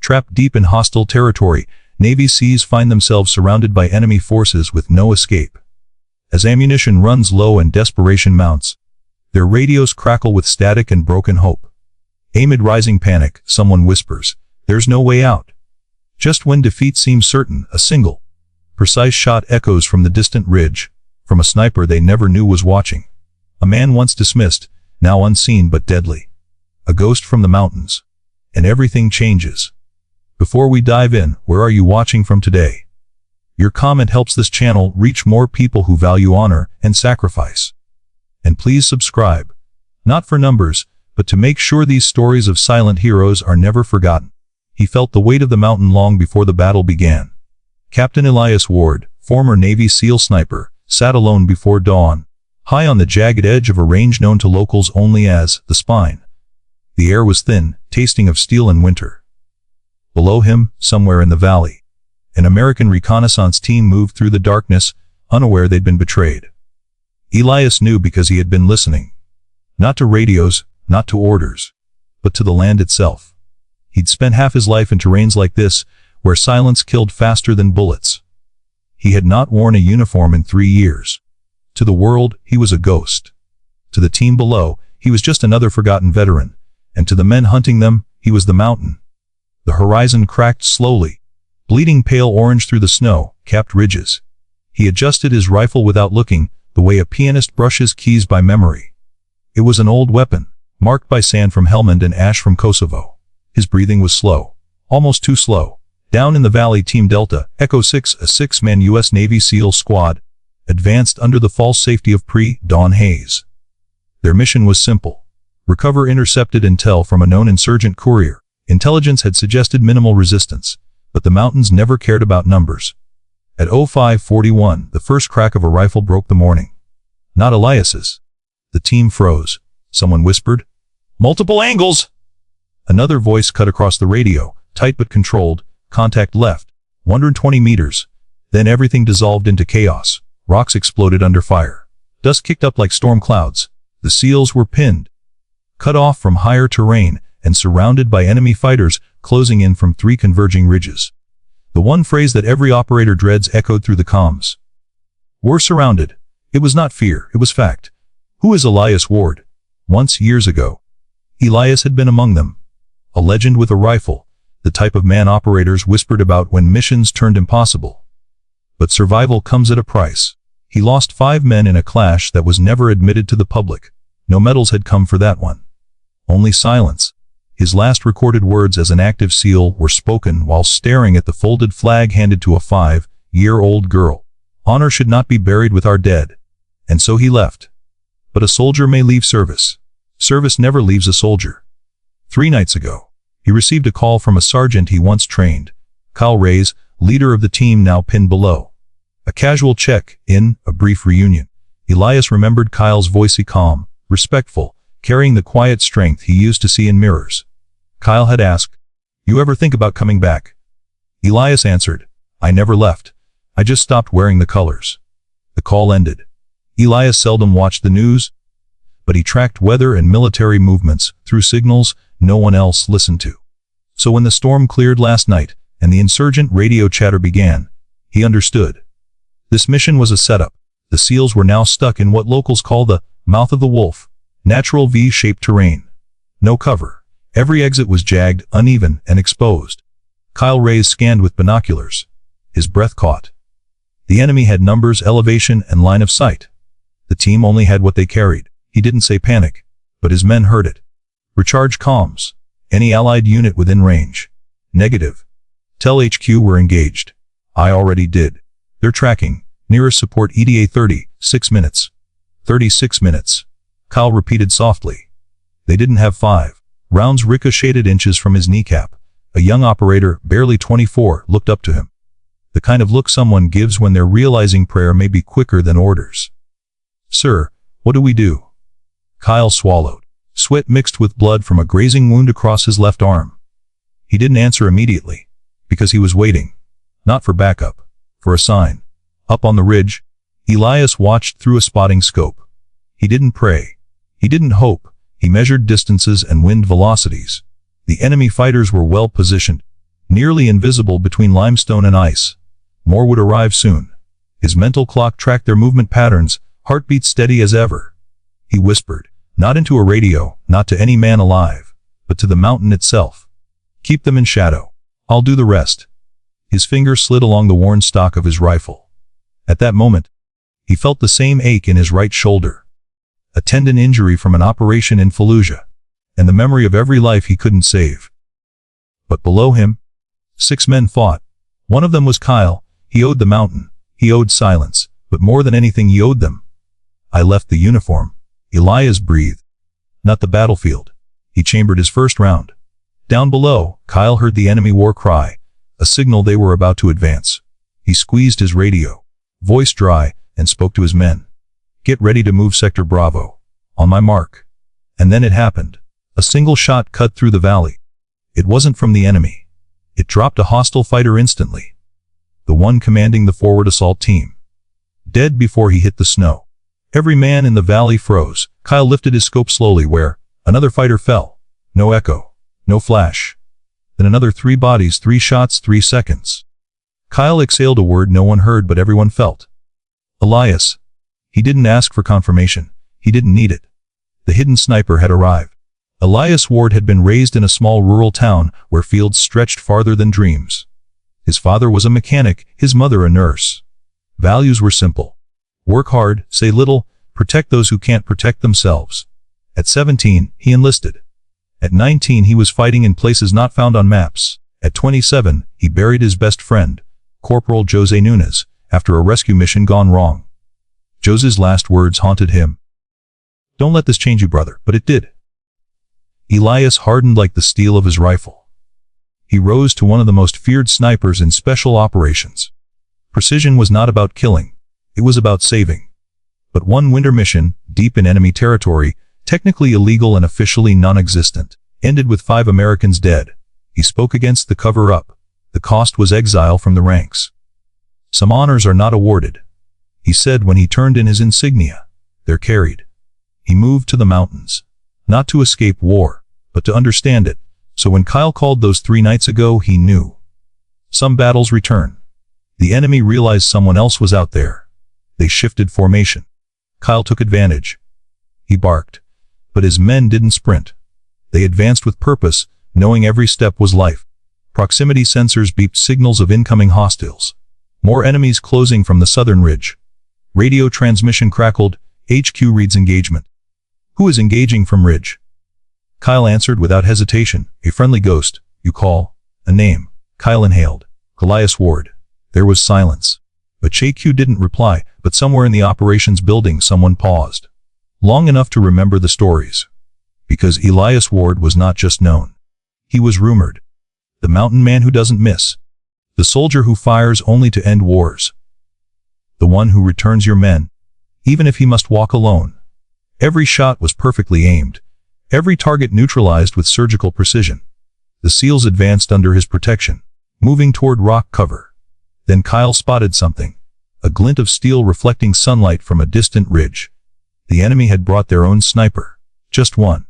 Trapped deep in hostile territory, Navy Seas find themselves surrounded by enemy forces with no escape. As ammunition runs low and desperation mounts, their radios crackle with static and broken hope. Amid rising panic, someone whispers, "There's no way out." Just when defeat seems certain, a single, precise shot echoes from the distant ridge, from a sniper they never knew was watching. A man once dismissed, now unseen but deadly. A ghost from the mountains. And everything changes. Before we dive in, where are you watching from today? Your comment helps this channel reach more people who value honor and sacrifice. And please subscribe. Not for numbers, but to make sure these stories of silent heroes are never forgotten. He felt the weight of the mountain long before the battle began. Captain Elias Ward, former Navy SEAL sniper, sat alone before dawn, high on the jagged edge of a range known to locals only as the Spine. The air was thin, tasting of steel and winter. Below him, somewhere in the valley, an American reconnaissance team moved through the darkness, unaware they'd been betrayed. Elias knew because he had been listening. Not to radios, not to orders, but to the land itself. He'd spent half his life in terrains like this, where silence killed faster than bullets. He had not worn a uniform in 3 years. To the world, he was a ghost. To the team below, he was just another forgotten veteran. And to the men hunting them, he was the mountain. The horizon cracked slowly, bleeding pale orange through the snow-capped ridges. He adjusted his rifle without looking, the way a pianist brushes keys by memory. It was an old weapon, marked by sand from Helmand and ash from Kosovo. His breathing was slow, almost too slow. Down in the valley, Team Delta, Echo 6, a 6-man U.S. Navy SEAL squad, advanced under the false safety of pre-dawn haze. Their mission was simple. Recover intercepted intel from a known insurgent courier. Intelligence had suggested minimal resistance, but the mountains never cared about numbers. At 05:41, the first crack of a rifle broke the morning. Not Elias's. The team froze. Someone whispered, "Multiple angles!" Another voice cut across the radio, tight but controlled. "Contact left, 120 meters. Then everything dissolved into chaos. Rocks exploded under fire. Dust kicked up like storm clouds. The SEALs were pinned, cut off from higher terrain, and surrounded by enemy fighters closing in from 3 converging ridges. The one phrase that every operator dreads echoed through the comms. "We're surrounded." It was not fear, it was fact. Who is Elias Ward? Once, years ago, Elias had been among them. A legend with a rifle, the type of man operators whispered about when missions turned impossible. But survival comes at a price. He lost 5 men in a clash that was never admitted to the public. No medals had come for that one. Only silence. His last recorded words as an active SEAL were spoken while staring at the folded flag handed to a 5-year-old girl. Honor should not be buried with our dead. And so he left. But a soldier may leave service. Service never leaves a soldier. 3 nights ago, he received a call from a sergeant he once trained, Kyle Reyes, leader of the team now pinned below. A casual check-in, a brief reunion. Elias remembered Kyle's voice, calm, respectful, carrying the quiet strength he used to see in mirrors. Kyle had asked, "You ever think about coming back?" Elias answered, "I never left. I just stopped wearing the colors." The call ended. Elias seldom watched the news, but he tracked weather and military movements through signals no one else listened to. So when the storm cleared last night and the insurgent radio chatter began, he understood. This mission was a setup. The SEALs were now stuck in what locals call the mouth of the wolf, natural V-shaped terrain. No cover. Every exit was jagged, uneven, and exposed. Kyle Reyes scanned with binoculars. His breath caught. The enemy had numbers, elevation, and line of sight. The team only had what they carried. He didn't say panic, but his men heard it. "Recharge comms. Any allied unit within range." "Negative. Tell HQ we're engaged." "I already did. They're tracking. Nearest support ETA 30, 6 minutes. 36 minutes. Kyle repeated softly. They didn't have 5. Rounds ricocheted inches from his kneecap. A young operator, barely 24, looked up to him. The kind of look someone gives when they're realizing prayer may be quicker than orders. "Sir, what do we do?" Kyle swallowed. Sweat mixed with blood from a grazing wound across his left arm. He didn't answer immediately, because he was waiting. Not for backup, for a sign. Up on the ridge, Elias watched through a spotting scope. He didn't pray. He didn't hope. He measured distances and wind velocities. The enemy fighters were well positioned, nearly invisible between limestone and ice. More would arrive soon. His mental clock tracked their movement patterns, heartbeat steady as ever. He whispered, not into a radio, not to any man alive, but to the mountain itself. Keep them in shadow. I'll do the rest. His finger slid along the worn stock of his rifle. At that moment, he felt the same ache in his right shoulder. A tendon injury from an operation in Fallujah, and the memory of every life he couldn't save. But below him, 6 men fought. One of them was Kyle. He owed the mountain. He owed silence, but more than anything he owed them. I left the uniform. Elias breathed. Not the battlefield. He chambered his first round. Down below, Kyle heard the enemy war cry, a signal they were about to advance. He squeezed his radio, voice dry, and spoke to his men. Get ready to move Sector Bravo. On my mark. And then it happened. A single shot cut through the valley. It wasn't from the enemy. It dropped a hostile fighter instantly. The one commanding the forward assault team. Dead before he hit the snow. Every man in the valley froze. Kyle lifted his scope slowly where another fighter fell. No echo. No flash. Then another 3 bodies, 3 shots, 3 seconds. Kyle exhaled a word no one heard but everyone felt. Elias. He didn't ask for confirmation. He didn't need it. The hidden sniper had arrived. Elias Ward had been raised in a small rural town where fields stretched farther than dreams. His father was a mechanic, his mother a nurse. Values were simple. Work hard, say little, protect those who can't protect themselves. At 17, he enlisted. At 19, he was fighting in places not found on maps. At 27, he buried his best friend, Corporal Jose Nunes, after a rescue mission gone wrong. Jose's last words haunted him. Don't let this change you, brother, but it did. Elias hardened like the steel of his rifle. He rose to one of the most feared snipers in special operations. Precision was not about killing. It was about saving. But one winter mission, deep in enemy territory, technically illegal and officially non-existent, ended with 5 Americans dead. He spoke against the cover-up. The cost was exile from the ranks. Some honors are not awarded, he said when he turned in his insignia. They're carried. He moved to the mountains. Not to escape war, but to understand it. So when Kyle called those 3 nights ago, he knew. Some battles return. The enemy realized someone else was out there. They shifted formation. Kyle took advantage. He barked. But his men didn't sprint. They advanced with purpose, knowing every step was life. Proximity sensors beeped signals of incoming hostiles. More enemies closing from the southern ridge. Radio transmission crackled. HQ reads engagement. Who is engaging from ridge? Kyle answered without hesitation. A friendly ghost. You call? A name. Kyle inhaled. Elias Ward. There was silence. But HQ didn't reply, but somewhere in the operations building someone paused. Long enough to remember the stories. Because Elias Ward was not just known. He was rumored. The mountain man who doesn't miss. The soldier who fires only to end wars. The one who returns your men, even if he must walk alone. Every shot was perfectly aimed. Every target neutralized with surgical precision. The SEALs advanced under his protection, moving toward rock cover. Then Kyle spotted something. A glint of steel reflecting sunlight from a distant ridge. The enemy had brought their own sniper. Just one.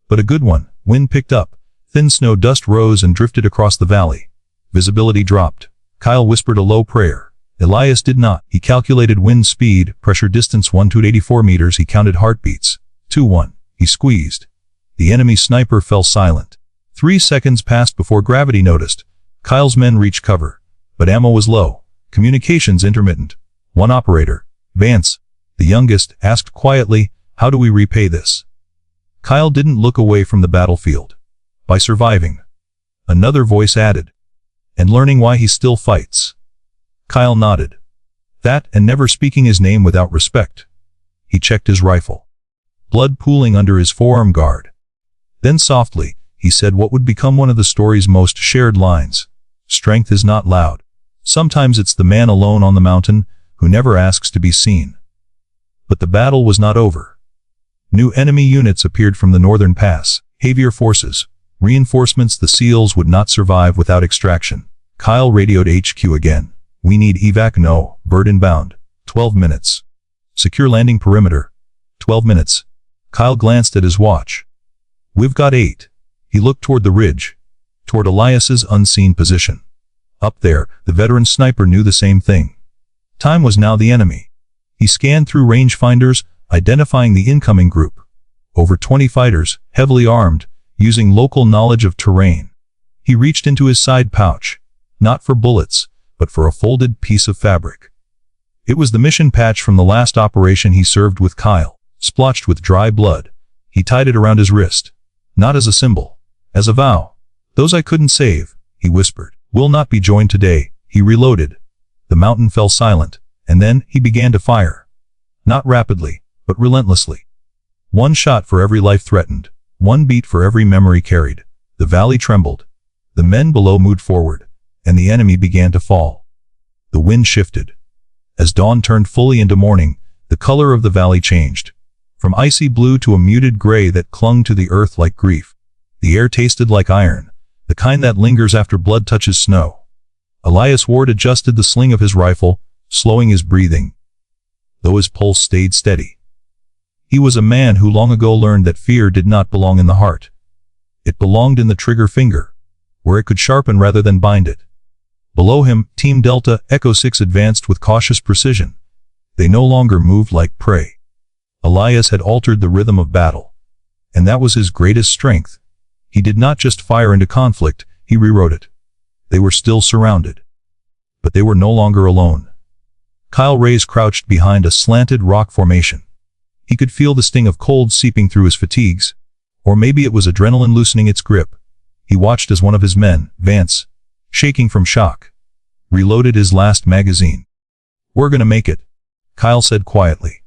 But a good one. Wind picked up. Thin snow dust rose and drifted across the valley. Visibility dropped. Kyle whispered a low prayer. Elias did not. He calculated wind speed, pressure distance 184 meters. He counted heartbeats. 2-1. He squeezed. The enemy sniper fell silent. 3 seconds passed before gravity noticed. Kyle's men reached cover. But ammo was low. Communications intermittent. One operator, Vance, the youngest, asked quietly, how do we repay this? Kyle didn't look away from the battlefield. By surviving. Another voice added. And learning why he still fights. Kyle nodded. That and never speaking his name without respect. He checked his rifle. Blood pooling under his forearm guard. Then softly, he said what would become one of the story's most shared lines. Strength is not loud. Sometimes it's the man alone on the mountain who never asks to be seen. But the battle was not over. New enemy units appeared from the northern pass, heavier forces, reinforcements. The SEALs would not survive without extraction. Kyle radioed HQ again. We need evac. No, bird inbound. 12 minutes. Secure landing perimeter. 12 minutes. Kyle glanced at his watch. We've got 8. He looked toward the ridge. toward Elias's unseen position. Up there, the veteran sniper knew the same thing. Time was now the enemy. He scanned through rangefinders, identifying the incoming group. Over 20 fighters, heavily armed, using local knowledge of terrain. He reached into his side pouch, not for bullets, but for a folded piece of fabric. It was the mission patch from the last operation he served with Kyle, splotched with dry blood. He tied it around his wrist. Not as a symbol, as a vow. Those I couldn't save, he whispered, will not be joined today. He reloaded. The mountain fell silent, and then he began to fire. Not rapidly, but relentlessly. One shot for every life threatened, one beat for every memory carried. The valley trembled. The men below moved forward, and the enemy began to fall. The wind shifted. As dawn turned fully into morning, the color of the valley changed. From icy blue to a muted gray that clung to the earth like grief. The air tasted like iron, the kind that lingers after blood touches snow. Elias Ward adjusted the sling of his rifle, slowing his breathing, though his pulse stayed steady. He was a man who long ago learned that fear did not belong in the heart. It belonged in the trigger finger, where it could sharpen rather than bind it. Below him, Team Delta, Echo 6 advanced with cautious precision. They no longer moved like prey. Elias had altered the rhythm of battle, and that was his greatest strength. He did not just fire into conflict, he rewrote it. They were still surrounded, but they were no longer alone. Kyle Reyes crouched behind a slanted rock formation. He could feel the sting of cold seeping through his fatigues, or maybe it was adrenaline loosening its grip. He watched as one of his men, Vance, shaking from shock, reloaded his last magazine. "We're gonna make it," Kyle said quietly.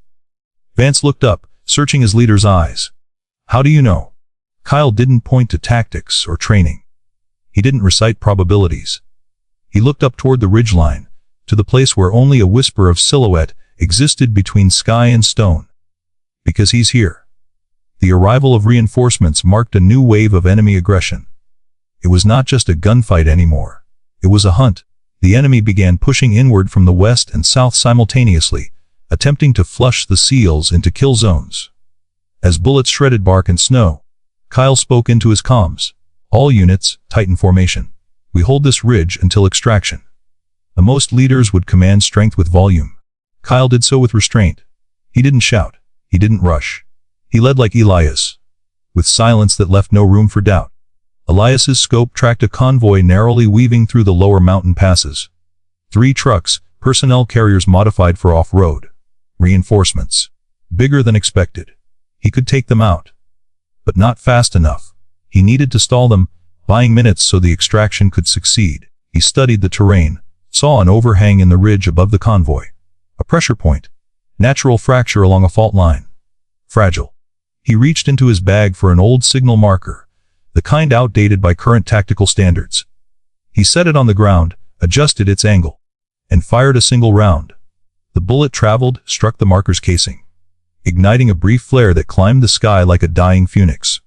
Vance looked up, searching his leader's eyes. "How do you know?" Kyle didn't point to tactics or training. He didn't recite probabilities. He looked up toward the ridgeline, to the place where only a whisper of silhouette existed between sky and stone. Because he's here. The arrival of reinforcements marked a new wave of enemy aggression. It was not just a gunfight anymore. It was a hunt. The enemy began pushing inward from the west and south simultaneously, attempting to flush the SEALs into kill zones. As bullets shredded bark and snow, Kyle spoke into his comms. "All units, tighten formation. We hold this ridge until extraction." The most leaders would command strength with volume. Kyle did so with restraint. He didn't shout. He didn't rush. He led like Elias, with silence that left no room for doubt. Elias's scope tracked a convoy narrowly weaving through the lower mountain passes. 3 trucks, personnel carriers modified for off-road. Reinforcements. Bigger than expected. He could take them out. But not fast enough. He needed to stall them, buying minutes so the extraction could succeed. He studied the terrain, saw an overhang in the ridge above the convoy. A pressure point. Natural fracture along a fault line. Fragile. He reached into his bag for an old signal marker, the kind outdated by current tactical standards. He set it on the ground, adjusted its angle, and fired a single round. The bullet traveled, struck the marker's casing, igniting a brief flare that climbed the sky like a dying phoenix.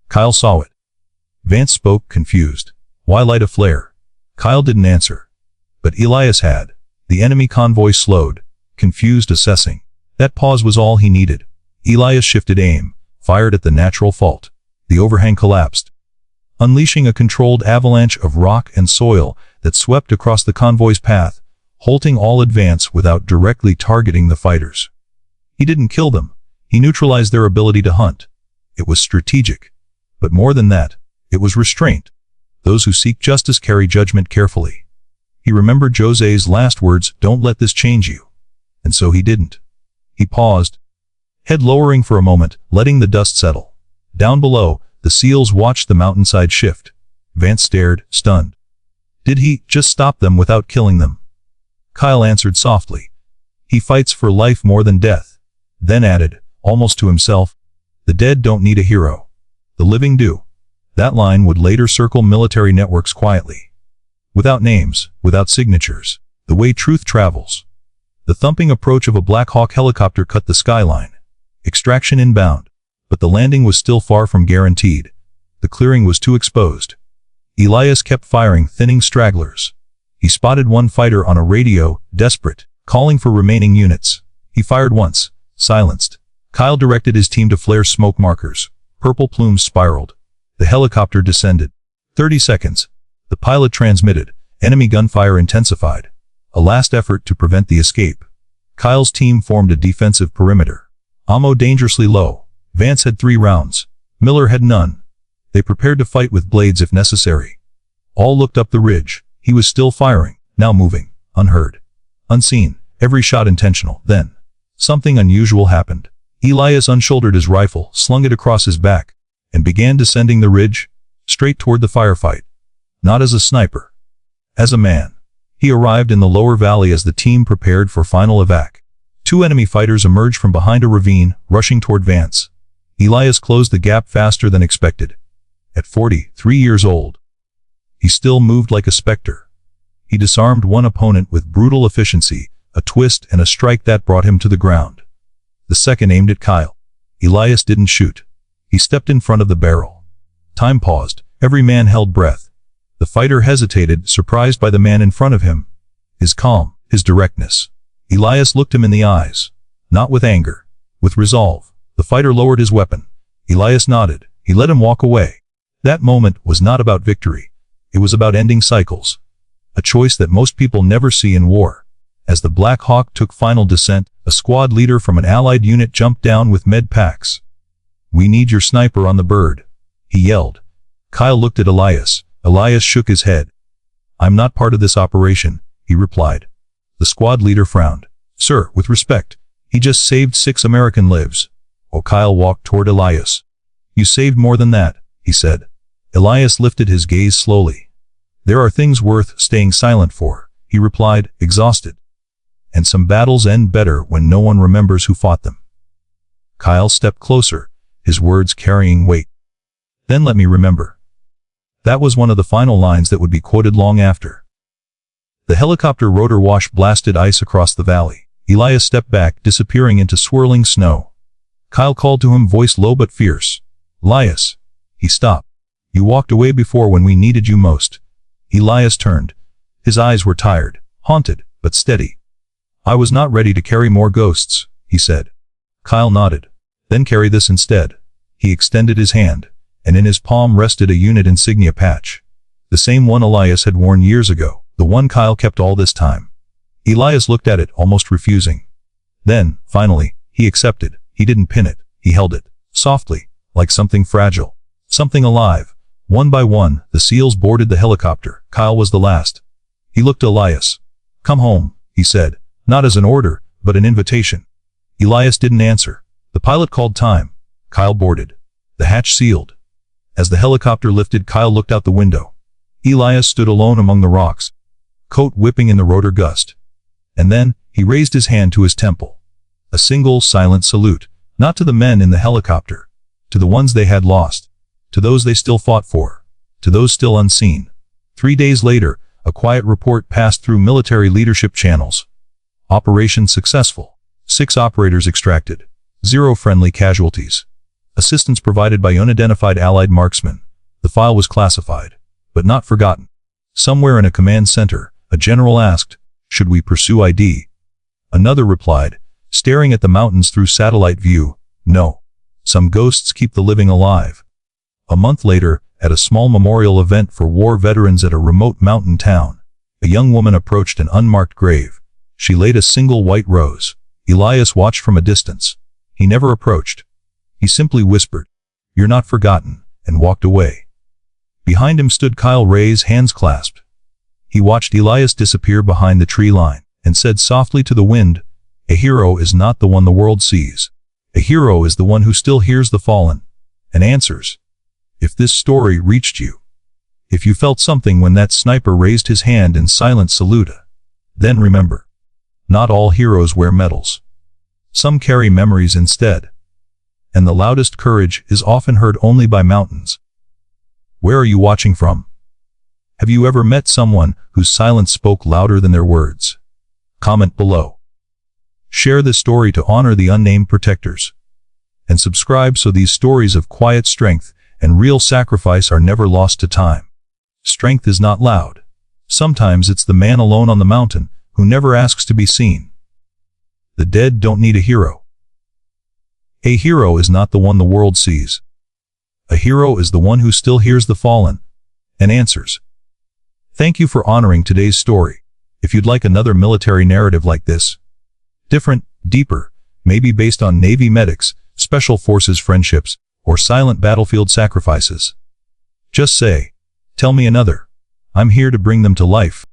Kyle saw it. Vance spoke, confused. "Why light a flare?" Kyle didn't answer. But Elias had. The enemy convoy slowed, confused, assessing. That pause was all he needed. Elias shifted aim, fired at the natural fault. The overhang collapsed, unleashing a controlled avalanche of rock and soil that swept across the convoy's path, halting all advance without directly targeting the fighters. He didn't kill them. He neutralized their ability to hunt. It was strategic. But more than that, it was restraint. Those who seek justice carry judgment carefully. He remembered José's last words, "Don't let this change you." And so he didn't. He paused, head lowering for a moment, letting the dust settle. Down below, the SEALs watched the mountainside shift. Vance stared, stunned. Did he just stop them without killing them? Kyle answered softly. "He fights for life more than death." Then added, almost to himself, "The dead don't need a hero. The living do." That line would later circle military networks quietly. Without names, without signatures, the way truth travels. The thumping approach of a Black Hawk helicopter cut the skyline. Extraction inbound. But the landing was still far from guaranteed. The clearing was too exposed. Elias kept firing, thinning stragglers. He spotted one fighter on a radio, desperate, calling for remaining units. He fired once, silenced. Kyle directed his team to flare smoke markers. Purple plumes spiraled. The helicopter descended. 30 seconds. The pilot transmitted. Enemy gunfire intensified. A last effort to prevent the escape. Kyle's team formed a defensive perimeter. Ammo dangerously low. Vance had 3 rounds. Miller had none. They prepared to fight with blades if necessary. All looked up the ridge. He was still firing, now moving, unheard, unseen, every shot intentional. Then, something unusual happened. Elias unshouldered his rifle, slung it across his back, and began descending the ridge, straight toward the firefight. Not as a sniper. As a man. He arrived in the lower valley as the team prepared for final evac. 2 enemy fighters emerged from behind a ravine, rushing toward Vance. Elias closed the gap faster than expected. At 43 years old, he still moved like a specter. He disarmed one opponent with brutal efficiency, a twist and a strike that brought him to the ground. The second aimed at Kyle. Elias didn't shoot. He stepped in front of the barrel. Time paused. Every man held breath. The fighter hesitated, surprised by the man in front of him. His calm, his directness. Elias looked him in the eyes. Not with anger. With resolve. The fighter lowered his weapon. Elias nodded. He let him walk away. That moment was not about victory. It was about ending cycles. A choice that most people never see in war. As the Black Hawk took final descent, a squad leader from an allied unit jumped down with med packs. "We need your sniper on the bird," he yelled. Kyle looked at Elias. Elias shook his head. "I'm not part of this operation," he replied. The squad leader frowned. "Sir, with respect, he just saved 6 American lives." Oh, Kyle walked toward Elias. "You saved more than that," he said. Elias lifted his gaze slowly. "There are things worth staying silent for," he replied, exhausted. "And some battles end better when no one remembers who fought them." Kyle stepped closer, his words carrying weight. "Then let me remember." That was one of the final lines that would be quoted long after. The helicopter rotor wash blasted ice across the valley. Elias stepped back, disappearing into swirling snow. Kyle called to him, voice low but fierce. "Elias." He stopped. "You walked away before when we needed you most." Elias turned. His eyes were tired, haunted, but steady. "I was not ready to carry more ghosts," he said. Kyle nodded. "Then carry this instead." He extended his hand, and in his palm rested a unit insignia patch. The same one Elias had worn years ago, the one Kyle kept all this time. Elias looked at it, almost refusing. Then, finally, he accepted. He didn't pin it, he held it, softly, like something fragile, something alive. One by one, the SEALs boarded the helicopter. Kyle was the last. He looked at Elias. "Come home," he said, not as an order, but an invitation. Elias didn't answer. The pilot called time. Kyle boarded. The hatch sealed. As the helicopter lifted, Kyle looked out the window. Elias stood alone among the rocks, coat whipping in the rotor gust. And then, he raised his hand to his temple. A single, silent salute, not to the men in the helicopter, to the ones they had lost, to those they still fought for, to those still unseen. 3 days later, a quiet report passed through military leadership channels. Operation successful. 6 operators extracted. 0 friendly casualties. Assistance provided by unidentified Allied marksmen. The file was classified, but not forgotten. Somewhere in a command center, a general asked, "Should we pursue ID?" Another replied, staring at the mountains through satellite view, "No. Some ghosts keep the living alive." A month later, at a small memorial event for war veterans at a remote mountain town, a young woman approached an unmarked grave. She laid a single white rose. Elias watched from a distance. He never approached. He simply whispered, "You're not forgotten," and walked away. Behind him stood Kyle Ray's hands clasped. He watched Elias disappear behind the tree line, and said softly to the wind, "A hero is not the one the world sees. A hero is the one who still hears the fallen, and answers." If this story reached you, if you felt something when that sniper raised his hand in silent salute, then remember, not all heroes wear medals. Some carry memories instead. And the loudest courage is often heard only by mountains. Where are you watching from? Have you ever met someone whose silence spoke louder than their words? Comment below. Share this story to honor the unnamed protectors. And subscribe so these stories of quiet strength and real sacrifice are never lost to time. Strength is not loud. Sometimes it's the man alone on the mountain who never asks to be seen. The dead don't need a hero. A hero is not the one the world sees. A hero is the one who still hears the fallen and answers. Thank you for honoring today's story. If you'd like another military narrative like this, different, deeper, maybe based on Navy medics, special forces friendships, or silent battlefield sacrifices, just say, tell me another. I'm here to bring them to life.